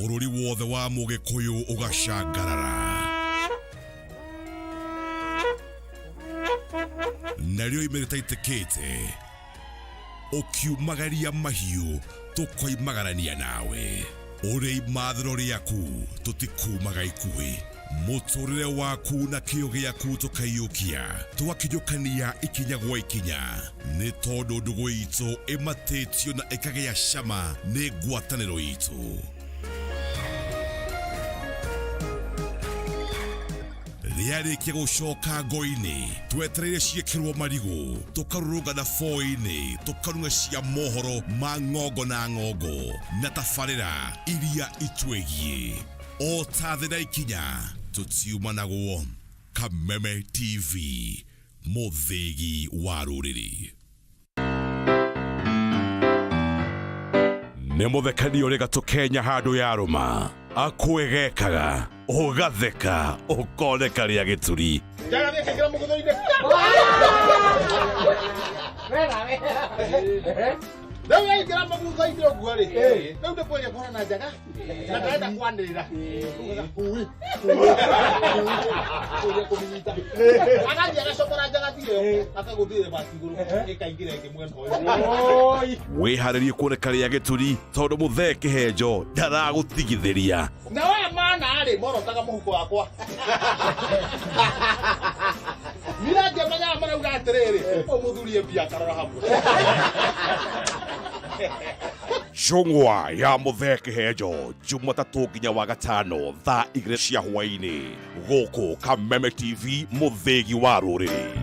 Bũrũri wothe wa Mũgĩkũyũ ũgacangarara. Narĩo imereta itĩkĩte ũkiumagaria mahiũ tũkoimagarania nawe. Ũrĩ imathĩro rĩaku tũtikumaga ikuĩ. Mũtũrĩre waku na kĩyo gĩaku tũkaiyũkia, tũgakinyũkania ikinya gwa ikinya, nĩ tondũ ndũgũ itũ ĩmatĩtio na ĩkagĩa cama nĩ ngwatanĩro itũ. Rĩarĩkia gũcoka ngo-inĩ, twetereire ciĩkĩrwo marigũ, tũkarũrũngana fo-inĩ, tũkaruga cia mohoro ma ng'ongo na ng'ongo na tabarĩra iria itwĩgiĩ. O ta thĩ na ikinya, tũtiumanagwo. Kameme TV, mũthĩgi wa rũrĩrĩ. Nĩ mũthekani ũrĩ gatũ Kenya handũ ya rũma, akwĩgekaga, ũgatheka, ũkoneka rĩa gĩturi. Đâu ấy cái mà mua dây được vừa đi. Đâu được vừa con này chắc á. Là cái đặc quan này là. Ui. Anh giờ nó sống ra chắc gì rồi. Aka có đi để bà siguro. Cái cảnh kia này cái muôn thôi. Wĩharĩrie kuoneka rĩa gĩturi tondũ mũthee kĩhenjo ndaragũtigithĩria. Nào em ma nà để moro taka mũhuko wakwa. Mira jamanya marauga atĩrĩrĩ. Ũmũthurie mbia karora hamwe. Chungwa ya mũthee kĩhenjo Jumatatũ nginya wa gatano thaa 2 cia hwaĩ-inĩ gũkũ Kameme TV, mũthĩgi wa rũrĩrĩ.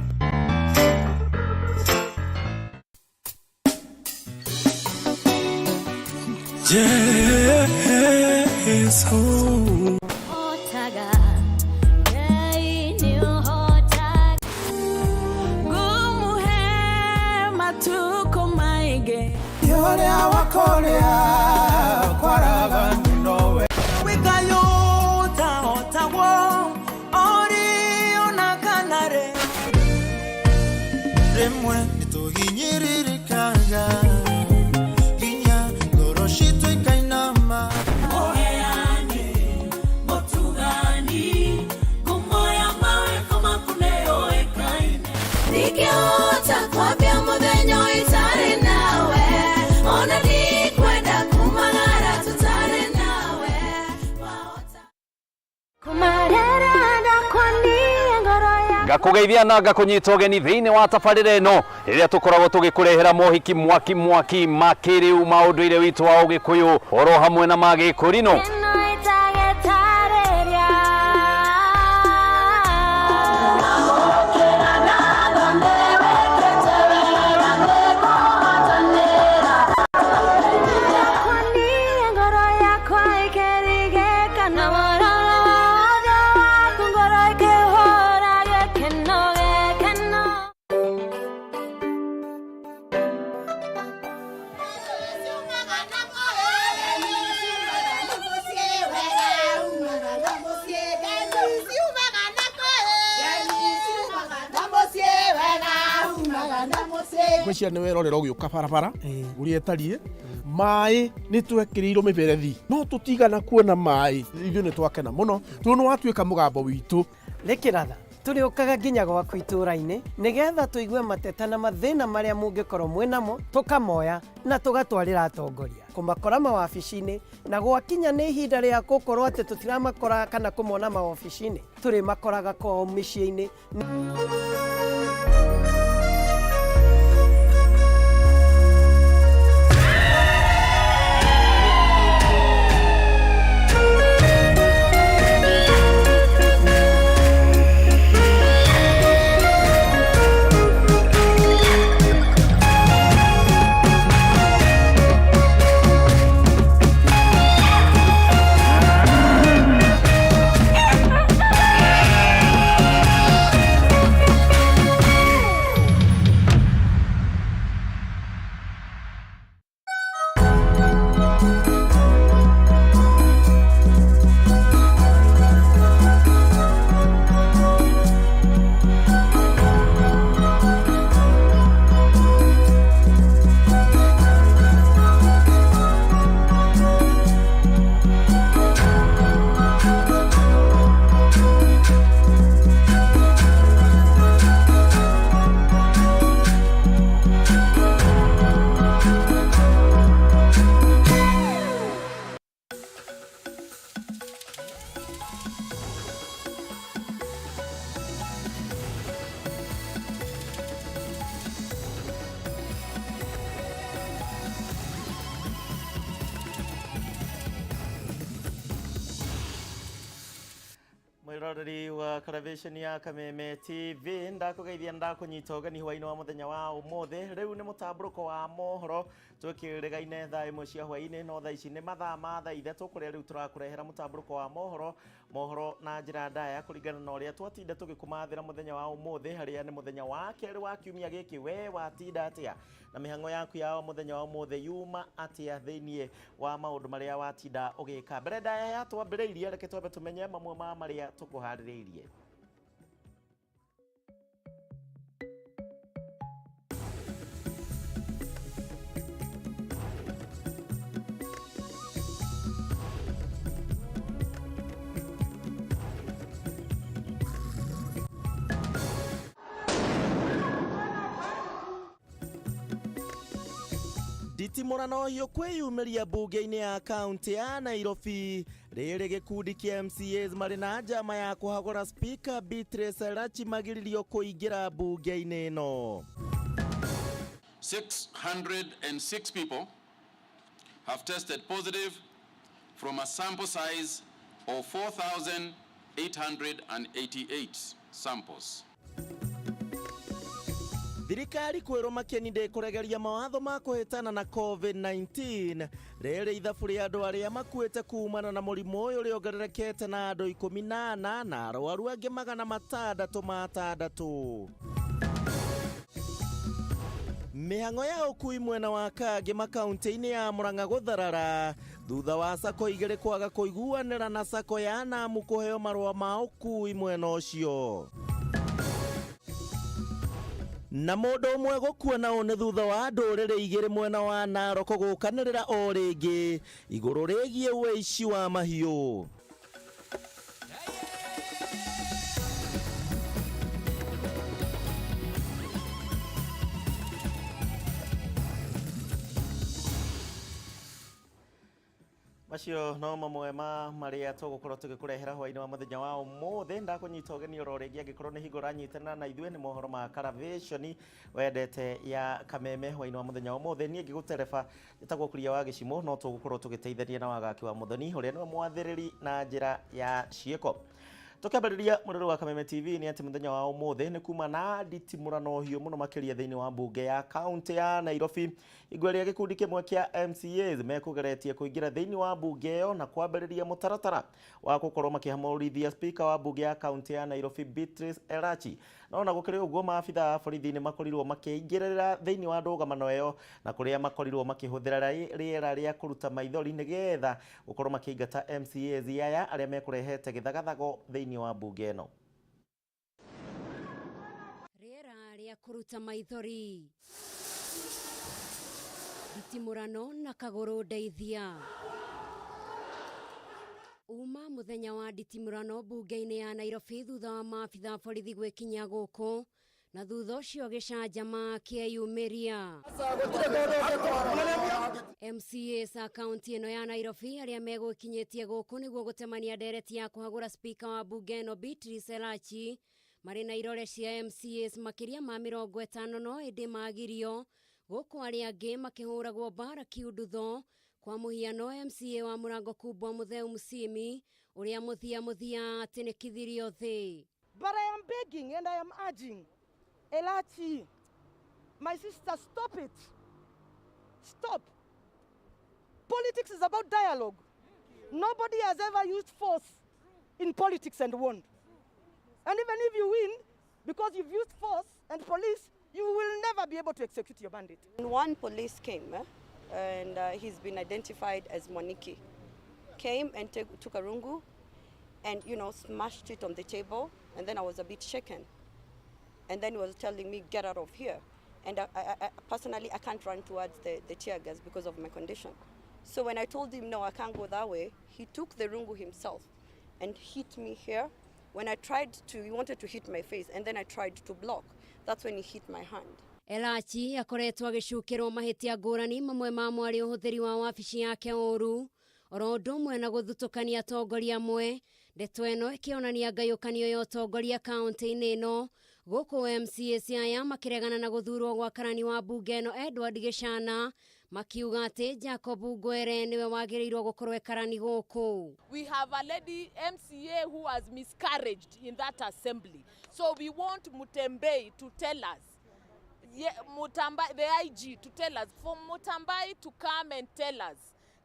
Gakugeithia na gakunyita ũgeni thĩinĩ wa tabarĩra ĩno rĩrĩa tũkoragwo tũgĩkũrehera mohiki mwaki makĩrĩu ma ũndũire witũ wa Ũgĩkũyũ oro hamwe na magĩkũrinũ. Cia nĩ werorera ũgĩũka barabara ũrĩa ĩtariĩ maĩ nĩ twekĩrĩirwo mĩberethi no tũtigana kuona maĩ ithuĩ nĩ twakena mũno tondũ nĩ watuĩka mũgambo witũ. Rĩkĩratha tũrĩũkaga nginya gwaku itũũra-inĩ nĩgetha tũigue mateta na mathĩna marĩa mũngĩkorwo mwĩnamo tũkamoya na tũgatwarĩra atongoria kũmakora mawabici-inĩ na gwakinya nĩ ihinda rĩa gũkorwo atĩ tũtiramakora kana kũmona mawabici-inĩ tũrĩ makoraga kwao mĩciĩ-inĩ. mwiroreri wa televisheni ya Kameme TV ndakugeithia ndakunyita ugeni hwaini wa muthenya wa umuthi riu ni mutamburuko wa mohoro tukirigaine thaa imwe cia hwaini no thaa ici ni mathaa ma thaa ithatu kuria riu turakurehera mutamburuko wa mohoro na njira ndaya kuringana na uria twatinda tugikumathira muthenya wa umuthi haria ni muthenya wa keri wa kiumia giki we watinda atia na mihango yaku ya muthenya wa umuthi yuma atia thiini wa maundu maria watinda ugika mbere ndaya ya twambiriirie reke twambe tumenye mamwe ma maria tukuhaririirie. Nditimurano hiyo kwiyumiria bunge-ini ya kaunti ya Nairobi riri gikundi kia MCAs mari na njama ya kuhagura speaker Beatrice Elachi magiririo kuingira bunge-ini ino. 606 people have tested positive from a sample size of 4,888 samples. Thirikari kwirwo makeni ndikuregeria mawatho ma kuhitana na COVID-19 riri ithabu ria andu aria makuite kumana na murimu uyu riongererekete na andu 18 na arwaru angi 666. Mihango ya ukui mwena wa Kangi makaunti-ini ya Murang'a gutharara thutha wa sako igiri kwaga kuiguanira na sako ya Namu kuheo marua ma ukui mwena ucio. Na mundu umwe gukua nao ni thutha wa nduriri igiri mwena wa Narok gukanirira o ringi iguru rigie uici wa mahiu. Macio no mamwe ma maria tugukorwo tugikurehera hwaini wa muthenya wa umuthi ndakunyita ugeni oro ringi angikorwo ni hingo ranyitana na ithue ni mohoro ma televisheni wendete ya Kameme hwaini wa muthenya wa umuthi nie ngigutereba gitagwo kuria wa gicimo no tugukorwo tugiteithania na wagaki wa muthoni uria ni mwathiriri na njira ya cieko. Tukambariria mururu wa Kameme TV ni ati muthenya wa umuthi ni kuma na nditimurano hiyo muno makiria thiini wa bunge ya kaunti ya Nairobi igweria gikundi kimwe kia MCAs mekugeretie kuingira thiini wa bunge yo na kwambariria mutaratara wa gukorwo makihamurithia speaker wa bunge ya kaunti ya Nairobi Beatrice Elachi no na gukiri uguo maabitha a borithi ni makorirwo makiingirira thiini wa ndugamano yo na kuria makorirwo makihuthira riera ria kuruta maithori nigetha gukorwo makiingata MCAs aya aria mekurehete githagathago thiini wa bunge no. Riera ria kuruta maithori nditimurano na kaguru ndeithia uma muthenya wa nditimurano bunge-ini ya Nairobi thutha wa maabitha borithi gwikinya guku na thutha ucio gicanjama kieyumiria MCAs a kaunti ino ya Nairobi aria megwikinyitie guku niguo gutemania ndereti ya kuhagura speaker wa bunge no Beatrice Elachi mari na irore cia MCAs makiria ma 50 no indi magirio guku aria angi makihuragwo bara kiundutho kwa muhiano MCA wa Murango Kubwa Mutheu Musimi uria muthia ati ni kithirio thi. But I am begging and I am urging Elachi, my sister, stop it. Stop. Politics is about dialogue. Nobody has ever used force in politics and won. And even if you win, because you've used force and police, you will never be able to execute your mandate. One police came, and he's been identified as Moniki. Came and took a rungu and, smashed it on the table. And then I was a bit shaken. And then he was telling me, get out of here. And I personally, I can't run towards the tear gas because of my condition. So when I told him, no, I can't go that way, he took the rungu himself and hit me here. When I he wanted to hit my face, and then I tried to block. That's when he hit my hand. Elachi akoretwo agicukirwo mahitia ngurani mamwe ma mwari uhuthiri wa wabici yake uru oro undu umwe na guthutukania atongoria amwe. Ndeto ino ikionania ngayukanio ya atongoria kaunti-ini ino guku MCAs aya makiregana na guthurwo gwa karani wa bunge ino Edward Gicana makiuga ati Jacob Ngwere niwe wagiriirwo gukorwo ekarani guku. We have a lady MCA who has miscarried in that assembly. So we want Mutembei to tell us, Mutambai, the IG to tell us, for Mutambai to come and tell us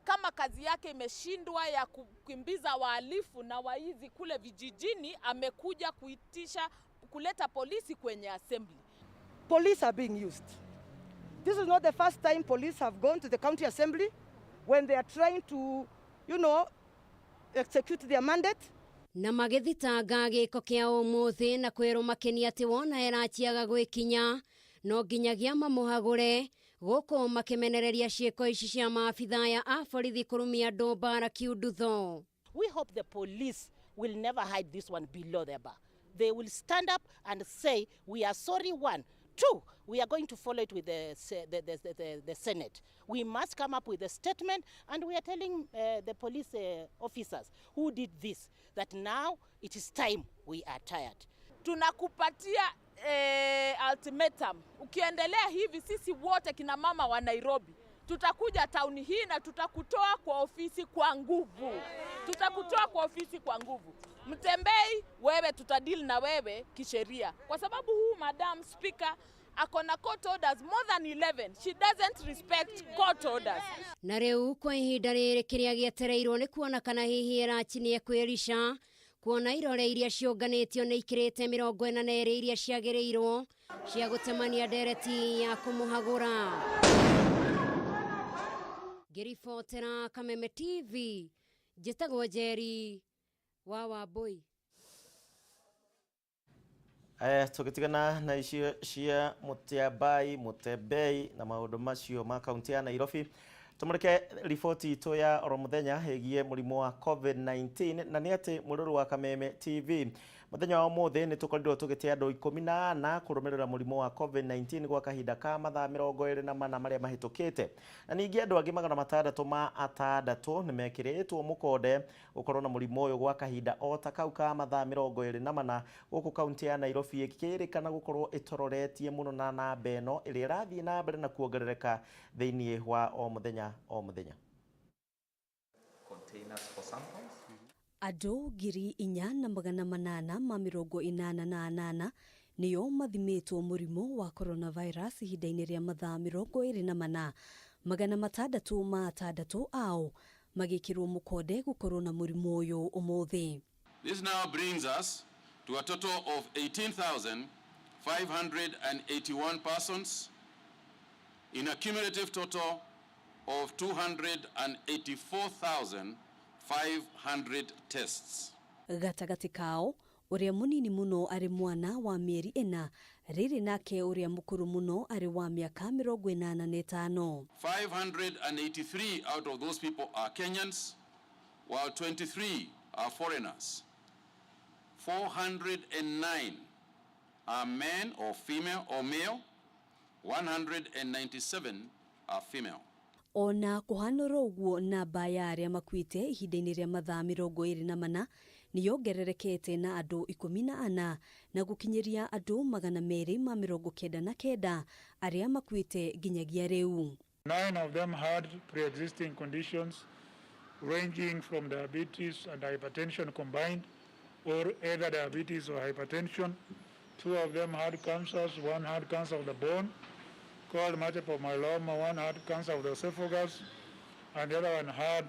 kama kazi yake imeshindwa ya kukimbiza wahalifu na waizi kule vijijini, amekuja kuitisha kuleta polisi kwenye assembly. Police are being used. This is not the first time police have gone to the county assembly when they are trying to, execute their mandate. Na magithitanga giko kia umuthi na kwirwo makeni ati wona erachiaga gwikinya no nginyagia mamuhagure guku makimenereria cieko ici cia maabitha ya aborithi kurumia andu mbara kiundutho. We hope the police will never hide this one below the bar. They will stand up and say, we are sorry, one. Two, we are going to follow it with the Senate. We must come up with a statement, and we are telling the police officers who did this that now it is time, we are tired. Tunakupatia ultimatum. Ukiendelea hivi sisi wote kina mama wa Nairobi tutakuja tauni hii na tutakutoa kwa ofisi kwa nguvu. Tutakutoa kwa ofisi kwa nguvu. Mtembei wewe, tutadili na wewe kisheria. Kwa sababu huu Madam Speaker akona court orders more than 11. She doesn't respect court orders. Na riu kwa ihinda riri kiria gietereirwo ni kuona kana hihi erachinie kwirisha kuona irore iria ciunganitio ni ikirite 42 iria ciagiriirwo cia gutemania ndereti ya kumuhagura. Ngiribotera Kameme TV, njitagwo Njeri wa Wambui. Tugitigana na icio cia Mutembei na maundu macio ma kaunti ya Nairobi. Tumurike riboti itu ya oro muthenya hegie murimu wa COVID-19 na ni ati mururu wa Kameme TV muthenya wa muthe ni tukorirwo tugitia andu 14 kurumirira murimu wa COVID-19 gwa kahinda ka mathaa 24 maria mahitukite na ningi andu angi 606 ni mekiritwo mukonde gukorwo na murimu uyu gwa kahinda o ta kau ka mathaa 24 guku kaunti ya Nairobi ikirikana gukorwo itororetie muno na namba eno iri rathie na mbere na kuongerereka thiini wa o muthenya o muthenya. Containers for samples. Andũ 4,888 nĩo mathimitwo mũrimũ wa coronavirus ihinda-inĩ rĩa mathaa 24 666 ao magĩkĩrwo mũkonde gũkorwo na mũrimũ ũyũ ũmũthĩ. This now brings us to a total of 18,581 persons in a cumulative total of 284,500 tests. Gatagatĩ kao uria munini muno ari mwana wa mieri 4 riri nake uria mukuru muno ari wa miaka 85. 583 out of those people are Kenyans, while 23 are foreigners. 409 are men or female or male. 197 are female. Ona kuhanora uguo namba ya aria makuite ihinda-inĩ rĩa mathaa 24 niyongererekete na andu 14 na gukinyiria andu 299 aria makuite nginyagia riu. 9 of them had pre-existing conditions ranging from diabetes and hypertension combined, or either diabetes or hypertension. 2 of them had cancers. 1 had cancer of the bone called multiple myeloma. 1 had cancer of the esophagus, and the other one had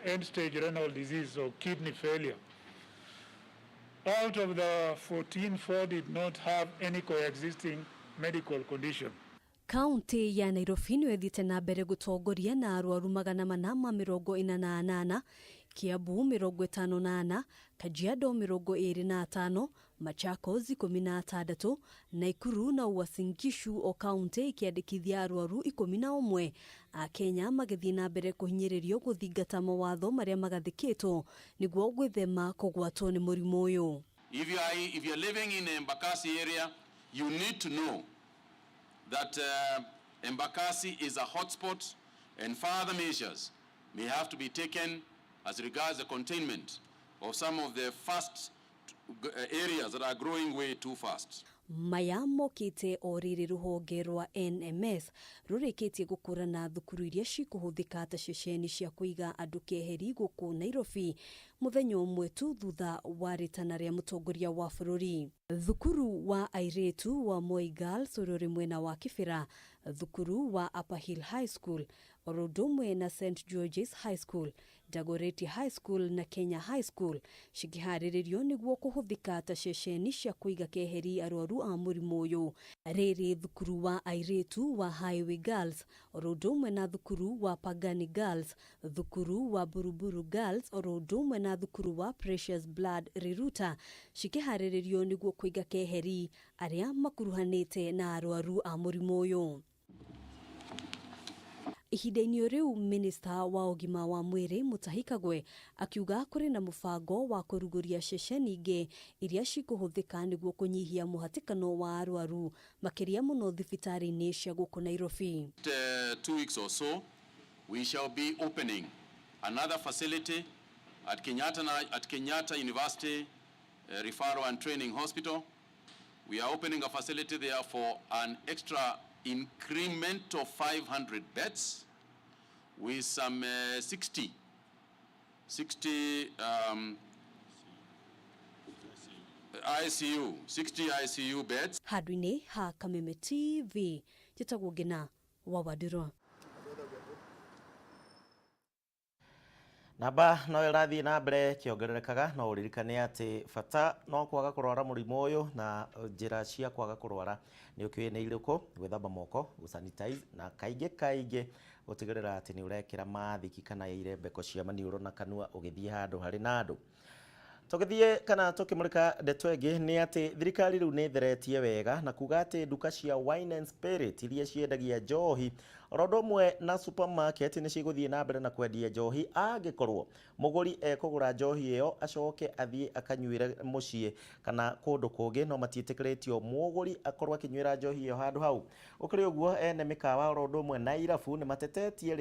end-stage renal disease or kidney failure. Out of the 14, 4 did not have any coexisting medical condition. Kaunti ya Nairobi nĩyo ĩthiĩte na mbere gũtongoria na arwaru 448, Kiambu 58, Kajiado 25, Machakos 16, Nakuru na Uasin Gishu o kaunti ikiandĩkithia arwaru 11. A Kenya magĩthiĩ na mbere kũhinyĩrĩrio gũthingata mawatho marĩa magathĩkĩtwo nĩguo gwĩthema kũgwatwo nĩ mũrimũ ũyũ. If you're living in Embakasi area, you need to know that Embakasi is a hotspot, and further measures may have to be taken as regards the containment of some of the fast areas that are growing way too fast. maya mokite o riri ruhonge rwa NMS rurikitie gukurana thukuru iria cikuhuthika ta ceceni cia kuiga andu keheri guku Nairobi muthenya umwe tu thutha wa ritana ria mutongoria wa bururi. Thukuru wa airetu wa Moi Girls ururi mwena wa Kibera, thukuru wa Upper Hill High School, Orodumwe na St George's High School, Dagoretti High School na Kenya High School cikiharirio niguo kuhuthika ta ceceni cia kuiga keheri arwaru a murimu uyu. Riri thukuru wa airetu wa Highway Girls, Orodumwe na thukuru wa Pagani Girls, thukuru wa Buruburu Girls, Orodumwe na thukuru wa Precious Blood Riruta cikiharirio niguo kuiga keheri aria makuruhanite na arwaru a murimu uyu. Ihinda-inĩ riu Minister wa Ugima wa Mwiri Mutahi Kagwe akiuga kuri na mubango wa kuruguria ceceni ingi iria cikuhuthika niguo kunyihia muhatikano wa arwaru makiria muno thibitari-ini cia guku Nairobi. 2 weeks or so we shall be opening another facility at Kenyatta University Referral and Training Hospital. We are opening a facility there for an extra increment of 500 beds with some 60 ICU beds. Hadwini ha Kameme TV jitagwo Ngina wa Wadiro. Namba no irathi na mbere kiongererekaga no uririkane ati bata no kwaga kurwara murimu uyu na njira cia kwaga kurwara ni ukiwe ni iriku gwithamba moko gusanitize na kaige gutigirira ati ni urekira mathiki kana irembeko cia maniuro na kanua ugithie handu hari na andu. Tugithie kana tukimurika ndeto enge ni ati thirikari riu ni theretie wega na kuga ati nduka cia wine and spirit iria ciendagia njohi Orodumwe na supermarket ni ciguthie na mbere na kwendia njohi angikorwo muguri ekugura njohi iyo acoke athie akanyuire mucie kana kundu kungi no matietekeretio muguri akorwo akinywira njohi iyo handu hau. Ukiri uguo ene mikawa Orodumwe na irabu ni matetetie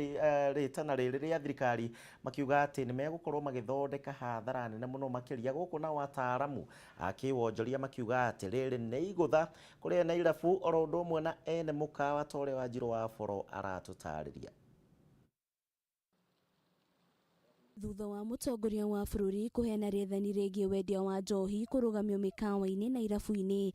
ritana riri ria thirikari makiuga ati ni megukorwo magithondeka hathara nene muno makiria guku na wataaramu akiwonjoria makiuga ati riri ni igutha kuri na irabu Orodumwe na ene mukawa tore wa Njiro wa Boro aratutariria. Thutha wa mutongoria wa bururi kuheana rethani rĩgiĩ wendia wa njohi kurugamio mikawa-inĩ na irabu-inĩ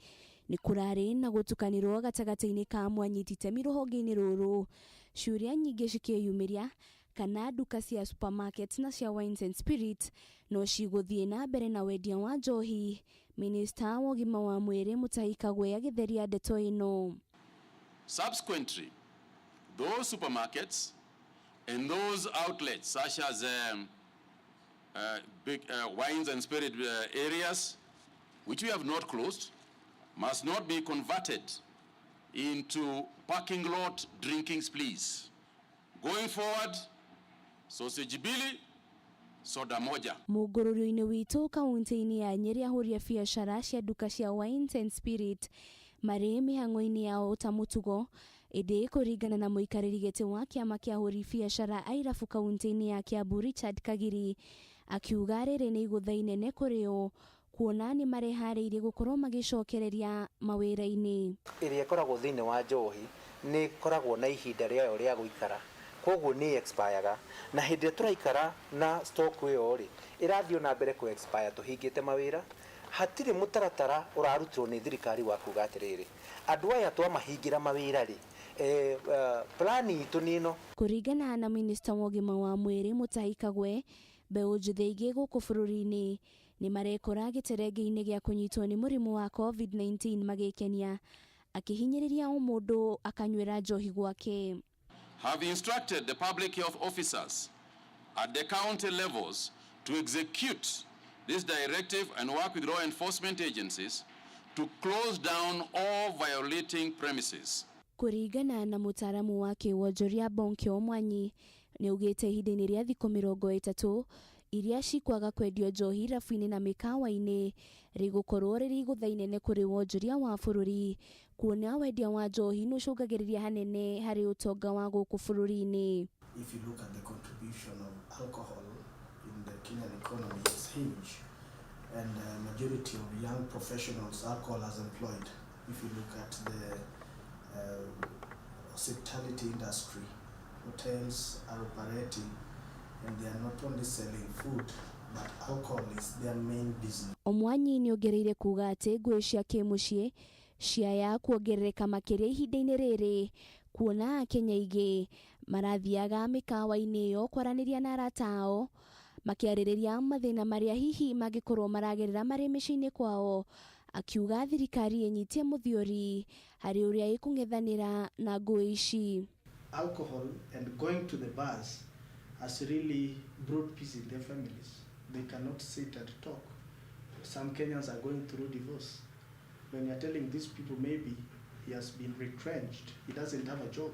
ni kurari na gutukanirwo gatagati-inĩ ka mwanyiti itemi ruhonge-inĩ ruru. Ciũria nyingĩ cikiyumiria kana nduka cia supermarket na cia wines and spirit no ciguthie na mbere na wendia wa njohi. Minister wa Ugima wa Mwiri Mutahi Kagwe agitheria ndeto ino. Subsequently, those supermarkets and those outlets such as big wines and spirit areas which we have not closed must not be converted into parking lot drinking please. Going forward, sausage bili soda moja. Mugururu-ini witu kaunti-ini ya Nyeri ahuria biacara cia nduka cia wines and spirit mari mihango-ini yao ta mutugo indi kuringana na muikariri giti wa kiama kia ahuri biacara airabu kaunti-ini ya Kiambu Richard Kagiri akiuga riri ni igutha inene kurio kuona ni marehariirie gukorwo magicokereria mawira-ini. Iria koragwo thiini wa njohi ni koragwo na ihinda rĩayo rĩa guikara koguo ni expireaga na hindi turaikara na stock iyo ri irathio na mbere ku expire tuhingite mawira hatiri mutaratara urarutirwo ni thirikari wa kuga atiriri andu aya twamahingira mawira ri plani itu nino. Kuringana na Minister wa Ugima wa Mwiri Mutahi Kagwe mbeũ njĩthĩ ingĩ gũkũ bũrũri-inĩ ni marekora gĩterenge-inĩ gĩa kũnyitwo ni mũrimũ wa COVID-19 magĩkenia akihinyĩrĩria o mũndũ akanyuĩra njohi gwake. Have instructed the public health officers at the county levels to execute this directive and work with law enforcement agencies to close down all violating premises. Kuringana na mutaaramu wa kiwonjoria Bonkio Mwanyi ni ugite ihinda-inĩ rĩa thikũ 30 iria cikwaga kwendio njohi irabu-inĩ na mikawa-inĩ rĩgũkorwo rĩrĩ igũtha inene kũrĩ wonjoria wa bũrũri kuona wendia wa njohi nĩũcũngagĩrĩria hanene harĩ ũtonga wa gũkũ bũrũri-inĩ. If you look at the contribution of alcohol in the Kenyan economy, it's huge, and the majority of young professionals alcohol has employed. if you look at the hospitality industry, hotels are operating and they are not only selling food, but alcohol is their main business. Omwanyi ni ongereire kuga ati ngui cia kimucii ciaya kuongerereka makiria ihinda-ini riri kuona Kenya ingi marathiaga mikawa-ini yo kwaraniria na arata ao makiaririria mathina maria hihi magikorwo maragerera mari micii-ini kwao, akiuga thirikari inyitie muthiori hari uria ikung'ethanira na ngui ici. Alcohol and going to the bars has really brought peace in their families. They cannot sit and talk. Some Kenyans are going through divorce. When you're telling these people maybe he has been retrenched, he doesn't have a job,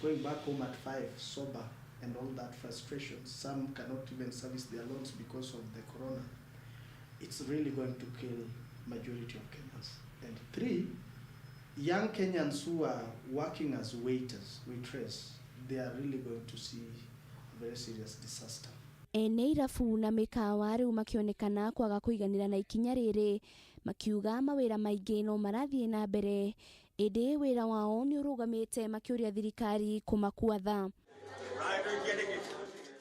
going back home at 5, sober, and all that frustration. Some cannot even service their loans because of the corona. It's really going to kill majority of Kenyans. And 3, young Kenyans who are working as waitress, they are really going to see a very serious disaster. Ene irabu na mikawa riu makionekana kwaga kuiganira na ikinya riri, makiuga mawira maingi no marathie na mbere, indi wira wao ni urugamite makiuria thirikari kumakuatha.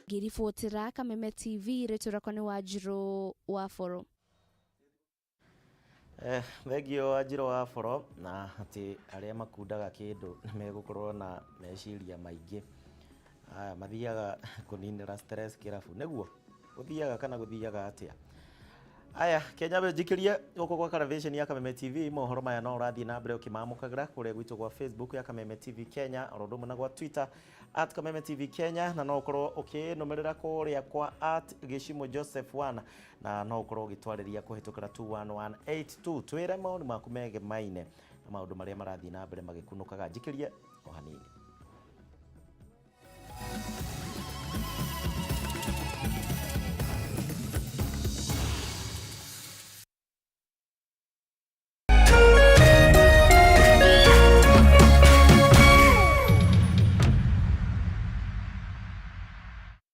Ngiribotera Kameme TV, retorako ni Wanjiru wa Foro. Thegio Wanjiru wa Foro, na ati aria makundaga kindu megukorwo na meciria maingi. Mathiaga kuninira stress kirabu niguo guthiaga kana guthiaga atia. Aya, Kenya bejikirie goko kwa television ya Kameme TV, mohoro maya no urathie na mbere ukimamukagira kuria gwitu kwa Facebook ya Kameme TV Kenya, orodo na kwa Twitter @Kameme TV Kenya, na no ukorwo ukinumirira kuria kwa @Gishimo Joseph 1, na no ukorwo ugitwariria kuhitukira 21182 twire maundu maku mege maine na maundu maria marathie na mbere magikunukaga jikirie o hanini.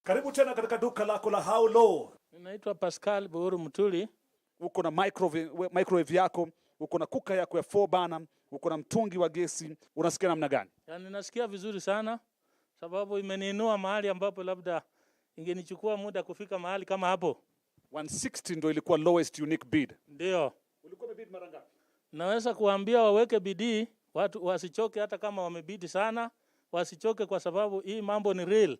Karibu tena katika duka lako la How Low. Naitwa Pascal Buhuru Mutuli. Uko na microwave yako, uko na kuka yako ya 4 burner, uko na mtungi wa gesi, unasikia namna gani? Yaani nasikia vizuri sana sababu imeniinua mahali ambapo labda ingenichukua muda kufika mahali kama hapo. 160 ndio ilikuwa lowest unique bid. Ndio. Ulikuwa umebid mara ngapi? Naweza kuambia waweke bidii, watu wasichoke hata kama wamebidi sana, wasichoke kwa sababu hii mambo ni real.